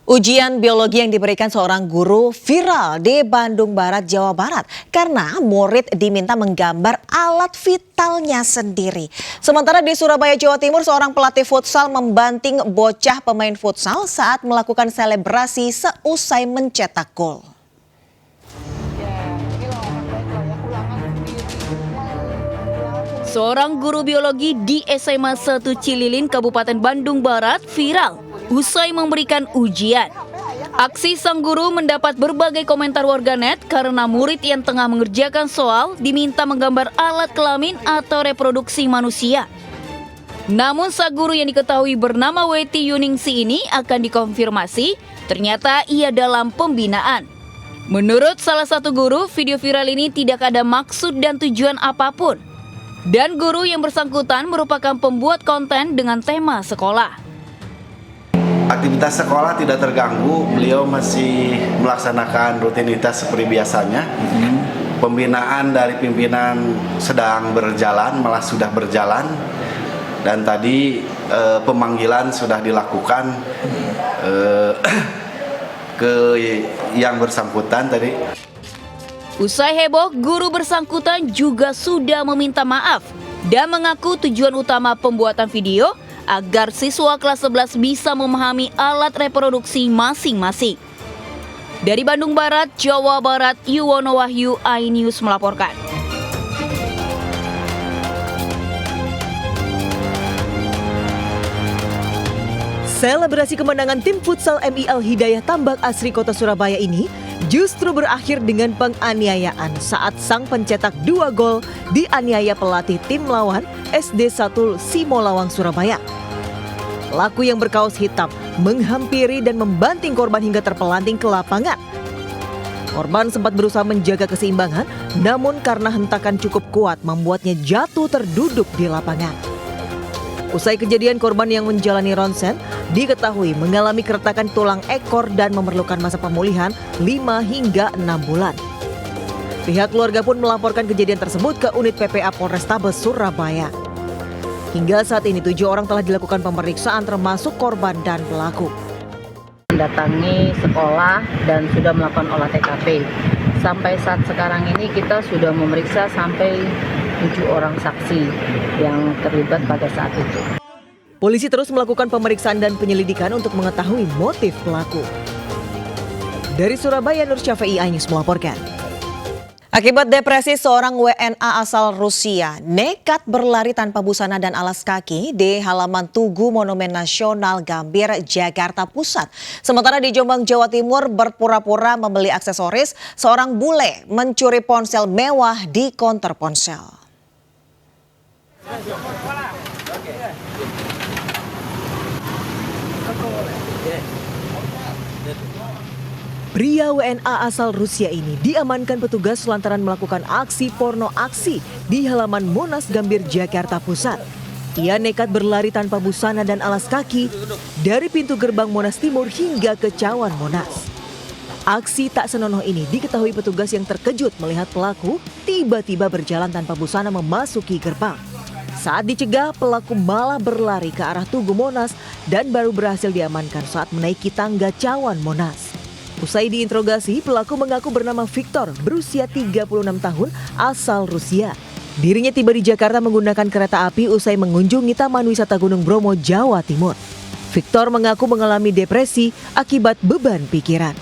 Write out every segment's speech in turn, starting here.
Ujian biologi yang diberikan seorang guru viral di Bandung Barat, Jawa Barat karena murid diminta menggambar alat vitalnya sendiri. Sementara di Surabaya, Jawa Timur, seorang pelatih futsal membanting bocah pemain futsal saat melakukan selebrasi seusai mencetak gol. Seorang guru biologi di SMA 1 Cililin, Kabupaten Bandung Barat viral usai memberikan ujian. Aksi sang guru mendapat berbagai komentar warganet karena murid yang tengah mengerjakan soal diminta menggambar alat kelamin atau reproduksi manusia. Namun sang guru yang diketahui bernama Weti Yuningsi ini akan dikonfirmasi, ternyata ia dalam pembinaan. Menurut salah satu guru, video viral ini tidak ada maksud dan tujuan apapun. Dan guru yang bersangkutan merupakan pembuat konten dengan tema sekolah. Aktivitas sekolah tidak terganggu, beliau masih melaksanakan rutinitas seperti biasanya. Pembinaan dari pimpinan sedang berjalan, malah sudah berjalan. Dan tadi pemanggilan sudah dilakukan ke yang bersangkutan tadi. Usai heboh, guru bersangkutan juga sudah meminta maaf dan mengaku tujuan utama pembuatan video agar siswa kelas 11 bisa memahami alat reproduksi masing-masing. Dari Bandung Barat, Jawa Barat, Yuwono Wahyu, iNews melaporkan. Selebrasi kemenangan tim futsal MI Al Hidayah Tambak Asri Kota Surabaya ini justru berakhir dengan penganiayaan saat sang pencetak 2 gol dianiaya pelatih tim lawan SD 1 Simolawang, Surabaya. Pelaku yang berkaos hitam menghampiri dan membanting korban hingga terpelanting ke lapangan. Korban sempat berusaha menjaga keseimbangan, namun karena hentakan cukup kuat membuatnya jatuh terduduk di lapangan. Usai kejadian, korban yang menjalani ronsen diketahui mengalami keretakan tulang ekor dan memerlukan masa pemulihan 5 hingga 6 bulan. Pihak keluarga pun melaporkan kejadian tersebut ke unit PPA Polrestabes Surabaya. Hingga saat ini 7 orang telah dilakukan pemeriksaan termasuk korban dan pelaku. Mendatangi sekolah dan sudah melakukan olah TKP. Sampai saat sekarang ini kita sudah memeriksa sampai 7 orang saksi yang terlibat pada saat itu. Polisi terus melakukan pemeriksaan dan penyelidikan untuk mengetahui motif pelaku. Dari Surabaya, Nur Syafei, iNews melaporkan. Akibat depresi, seorang WNA asal Rusia nekat berlari tanpa busana dan alas kaki di halaman Tugu Monumen Nasional Gambir, Jakarta Pusat. Sementara di Jombang, Jawa Timur, berpura-pura membeli aksesoris, seorang bule mencuri ponsel mewah di konter ponsel. Pria WNA asal Rusia ini diamankan petugas lantaran melakukan aksi porno aksi di halaman Monas Gambir, Jakarta Pusat. Ia nekat berlari tanpa busana dan alas kaki dari pintu gerbang Monas Timur hingga ke cawan Monas. Aksi tak senonoh ini diketahui petugas yang terkejut melihat pelaku tiba-tiba berjalan tanpa busana memasuki gerbang. Saat dicegah, pelaku malah berlari ke arah Tugu Monas dan baru berhasil diamankan saat menaiki tangga cawan Monas. Usai diinterogasi, pelaku mengaku bernama Victor, berusia 36 tahun, asal Rusia. Dirinya tiba di Jakarta menggunakan kereta api usai mengunjungi Taman Wisata Gunung Bromo, Jawa Timur. Victor mengaku mengalami depresi akibat beban pikiran.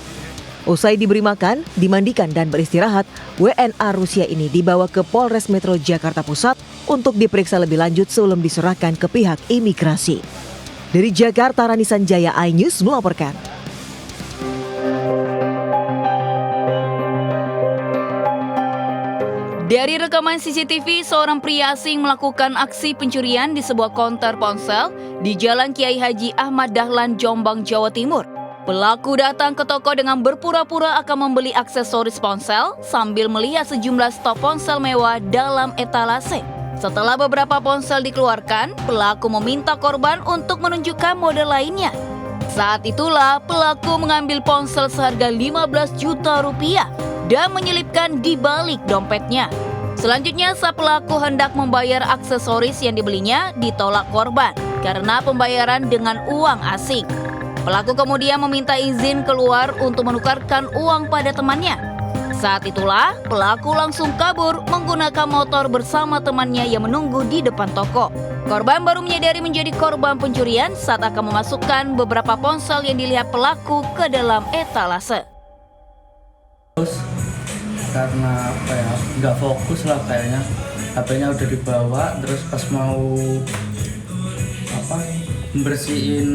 Usai diberi makan, dimandikan dan beristirahat, WNA Rusia ini dibawa ke Polres Metro Jakarta Pusat untuk diperiksa lebih lanjut sebelum diserahkan ke pihak imigrasi. Dari Jakarta, Rani Sanjaya, iNews melaporkan. Dari rekaman CCTV, seorang pria asing melakukan aksi pencurian di sebuah konter ponsel di Jalan Kiai Haji Ahmad Dahlan, Jombang, Jawa Timur. Pelaku datang ke toko dengan berpura-pura akan membeli aksesoris ponsel sambil melihat sejumlah stok ponsel mewah dalam etalase. Setelah beberapa ponsel dikeluarkan, pelaku meminta korban untuk menunjukkan model lainnya. Saat itulah pelaku mengambil ponsel seharga 15 juta rupiah dan menyelipkan di balik dompetnya. Selanjutnya, saat pelaku hendak membayar aksesoris yang dibelinya, ditolak korban karena pembayaran dengan uang asing. Pelaku kemudian meminta izin keluar untuk menukarkan uang pada temannya. Saat itulah pelaku langsung kabur menggunakan motor bersama temannya yang menunggu di depan toko. Korban baru menyadari menjadi korban pencurian saat akan memasukkan beberapa ponsel yang dilihat pelaku ke dalam etalase. Terus karena nggak fokus lah kayaknya, HP-nya udah dibawa, terus pas mau bersihin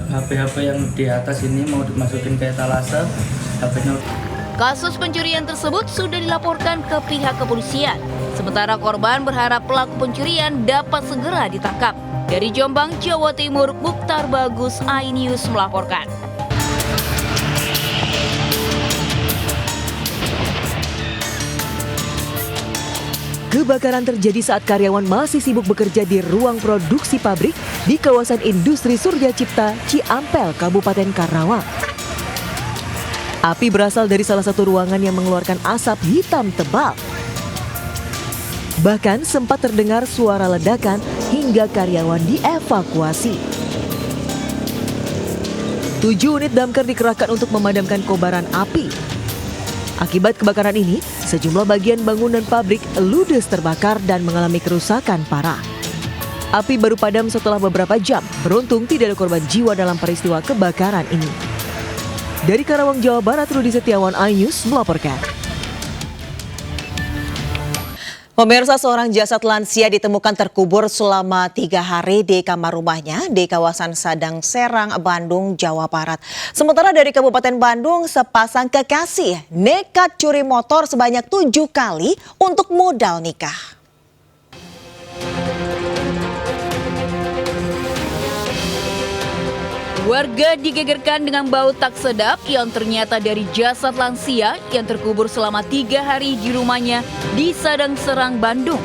HP-HP yang di atas ini mau dimasukin ke etalase, HP-nya. Kasus pencurian tersebut sudah dilaporkan ke pihak kepolisian. Sementara korban berharap pelaku pencurian dapat segera ditangkap. Dari Jombang, Jawa Timur, Mukhtar Bagus, iNews melaporkan. Kebakaran terjadi saat karyawan masih sibuk bekerja di ruang produksi pabrik di kawasan industri Surya Cipta, Ciampel, Kabupaten Karawang. Api berasal dari salah satu ruangan yang mengeluarkan asap hitam tebal. Bahkan sempat terdengar suara ledakan hingga karyawan dievakuasi. 7 unit damkar dikerahkan untuk memadamkan kobaran api. Akibat kebakaran ini, sejumlah bagian bangunan pabrik ludes terbakar dan mengalami kerusakan parah. Api baru padam setelah beberapa jam. Beruntung tidak ada korban jiwa dalam peristiwa kebakaran ini. Dari Karawang, Jawa Barat, Rudi Setiawan, iNews melaporkan. Pemirsa, seorang jasad lansia ditemukan terkubur selama 3 hari di kamar rumahnya di kawasan Sadang Serang, Bandung, Jawa Barat. Sementara dari Kabupaten Bandung, sepasang kekasih nekat curi motor sebanyak 7 kali untuk modal nikah. Warga digegerkan dengan bau tak sedap yang ternyata dari jasad lansia yang terkubur selama 3 hari di rumahnya di Sadang Serang, Bandung.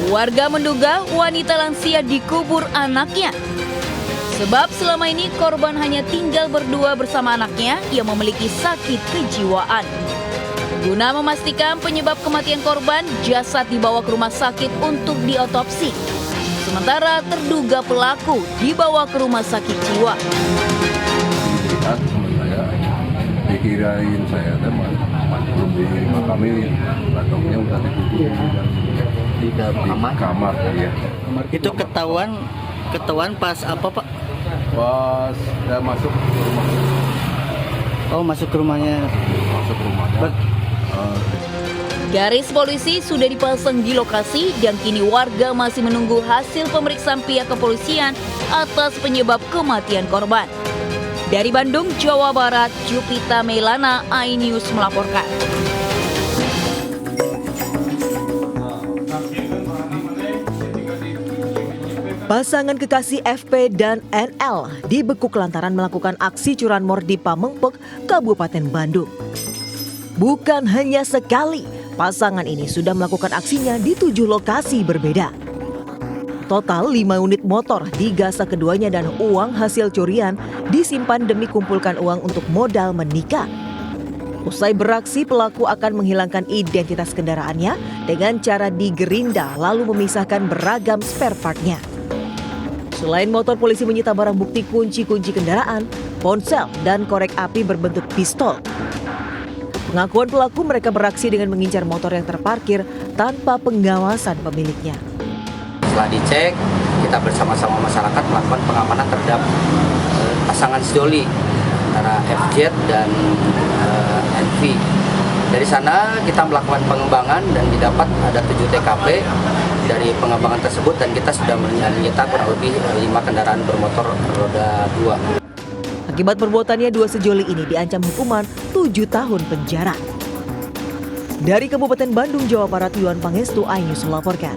Warga menduga wanita lansia dikubur anaknya. Sebab selama ini korban hanya tinggal berdua bersama anaknya yang memiliki sakit kejiwaan. Guna memastikan penyebab kematian korban, jasad dibawa ke rumah sakit untuk diotopsi. Sementara terduga pelaku dibawa ke rumah sakit jiwa. Lihat teman saya, dikirain saya teman belum dimakamin, batoknya udah dikubur di kamar ya. Itu ketahuan pas apa Pak? Pas saya masuk ke rumah. Oh, masuk ke rumahnya. Masuk ke rumahnya. Garis polisi sudah dipasang di lokasi dan kini warga masih menunggu hasil pemeriksaan pihak kepolisian atas penyebab kematian korban. Dari Bandung, Jawa Barat, Jupita Meilana, iNews melaporkan. Pasangan kekasih FP dan NL dibekuk lantaran melakukan aksi curanmor di Pamengpek, Kabupaten Bandung. Bukan hanya sekali, pasangan ini sudah melakukan aksinya di 7 lokasi berbeda. Total 5 unit motor digasak keduanya dan uang hasil curian disimpan demi kumpulkan uang untuk modal menikah. Usai beraksi, pelaku akan menghilangkan identitas kendaraannya dengan cara digerinda lalu memisahkan beragam spare part-nya. Selain motor, polisi menyita barang bukti kunci-kunci kendaraan, ponsel, dan korek api berbentuk pistol. Pengakuan pelaku, mereka beraksi dengan mengincar motor yang terparkir tanpa pengawasan pemiliknya. Setelah dicek, kita bersama-sama masyarakat melakukan pengamanan terhadap pasangan sejoli antara FJ dan NV. Dari sana kita melakukan pengembangan dan didapat ada 7 TKP dari pengembangan tersebut dan kita sudah menyita kurang lebih 5 kendaraan bermotor roda 2. Akibat perbuatannya, 2 sejoli ini diancam hukuman 7 tahun penjara. Dari Kabupaten Bandung, Jawa Barat, Yuan Pangestu, iNews melaporkan.